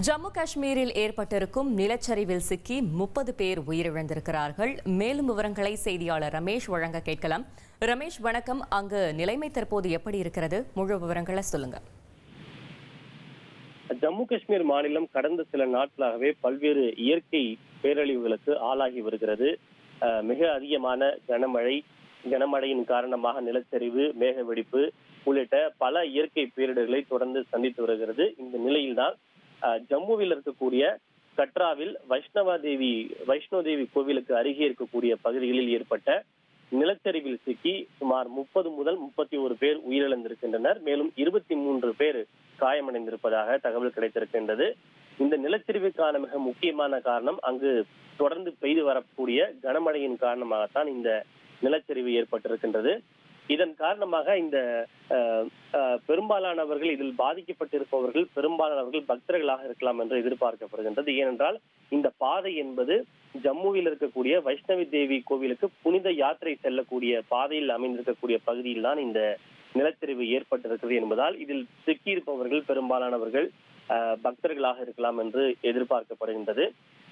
ஜம்மு காஷ்மீரில் ஏற்பட்டிருக்கும் நிலச்சரிவில் சிக்கி 30 பேர் உயிரிழந்திருக்கிறார்கள். மேலும் விவரங்களை செய்தியாளர் ரமேஷ் வழங்க கேட்கலாம். ரமேஷ் வணக்கம். அங்கு நிலைமை தற்போது எப்படி இருக்கிறது? முழு விவரங்களை சொல்லுங்க. ஜம்மு காஷ்மீர் மாநிலம் கடந்த சில நாட்களாகவே பல்வேறு இயற்கை பேரழிவுகளுக்கு ஆளாகி வருகிறது. மிக அதிகமான கனமழையின் காரணமாக நிலச்சரிவு, மேக வெடிப்பு உள்ளிட்ட பல இயற்கை பேரிடர்களை தொடர்ந்து சந்தித்து வருகிறது. இந்த நிலையில்தான் ஜம்முவில் இருக்கக்கூடிய கட்ராவில் வைஷ்ணோ தேவி கோவிலுக்கு அருகே இருக்கக்கூடிய பகுதிகளில் ஏற்பட்ட நிலச்சரிவில் சிக்கி சுமார் 30 முதல் 31 பேர் உயிரிழந்திருக்கின்றனர். மேலும் 23 பேர் காயமடைந்திருப்பதாக தகவல் கிடைத்திருக்கின்றது. இந்த நிலச்சரிவுக்கான மிக முக்கியமான காரணம் அங்கு தொடர்ந்து பெய்து வரக்கூடிய கனமழையின் காரணமாகத்தான் இந்த நிலச்சரிவு ஏற்பட்டிருக்கின்றது. இதன் காரணமாக இந்த பெரும்பாலானவர்கள், இதில் பாதிக்கப்பட்டிருப்பவர்கள் பெரும்பாலானவர்கள் பக்தர்களாக இருக்கலாம் என்று எதிர்பார்க்கப்படுகின்றது. ஏனென்றால் இந்த பாதை என்பது ஜம்முவில் இருக்கக்கூடிய வைஷ்ணவி தேவி கோவிலுக்கு புனித யாத்திரை செல்லக்கூடிய பாதையில் அமைந்திருக்கக்கூடிய பகுதியில் தான் இந்த நிலச்சரிவு ஏற்பட்டிருக்கிறது என்பதால் இதில் சிக்கியிருப்பவர்கள் பெரும்பாலானவர்கள் பக்தர்களாக இருக்கலாம் என்று எதிர்பார்க்கப்படுகின்றது.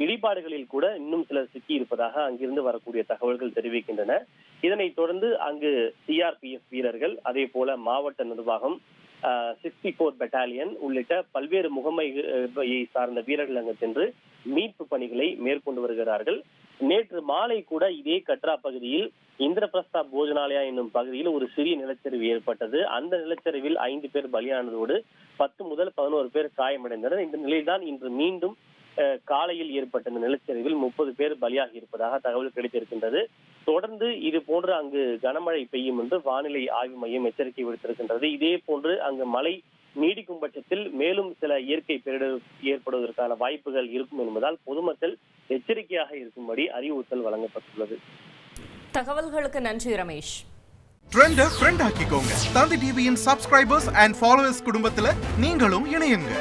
இடிபாடுகளில் கூட இன்னும் சிலர் சிக்கி இருப்பதாக அங்கிருந்து வரக்கூடிய தகவல்கள் தெரிவிக்கின்றன. இதனைத் தொடர்ந்து அங்கு சிஆர்பிஎஃப் வீரர்கள், அதே போல மாவட்ட நிர்வாகம், 64 பெட்டாலியன் உள்ளிட்ட பல்வேறு முகமையை சார்ந்த வீரர்கள் அங்கு சென்று மீட்பு பணிகளை மேற்கொண்டு வருகிறார்கள். நேற்று மாலை கூட இதே கட்ரா பகுதியில் இந்திரபிரஸ்தா போஜனாலயா என்னும் பகுதியில் ஒரு சிறிய நிலச்சரிவு ஏற்பட்டது. அந்த நிலச்சரிவில் 5 பேர் பலியானதோடு 10 முதல் 11 பேர் காயமடைந்தனர். இந்த நிலையில்தான் இன்று மீண்டும் காலையில் ஏற்பட்ட இந்த நிலச்சரிவில் 30 பேர் பலியாகி இருப்பதாக தகவல் கிடைத்திருக்கின்றது. தொடர்ந்து இது போன்று அங்கு கனமழை பெய்யும் என்று வானிலை ஆய்வு மையம் எச்சரிக்கை விடுத்திருக்கின்றது. இதே போன்று அங்கு மழை நீடிக்கும் பட்சத்தில் மேலும் சில இயற்கை பேரிடர் ஏற்படுவதற்கான வாய்ப்புகள் இருக்கும் என்பதால் பொதுமக்கள் எச்சரிக்கையாக இருக்கும்படி அறிவுறுத்தல் வழங்கப்பட்டுள்ளது. தகவல்களுக்கு நன்றி ரமேஷ். ட்ரெண்டை ஃப்ரெண்ட் ஆக்கிக்கோங்க. தந்தி டிவியின் சப்ஸ்கிரைபர்ஸ் அண்ட் ஃபாலோவர்ஸ் குடும்பத்துல நீங்களும் இணையுங்க.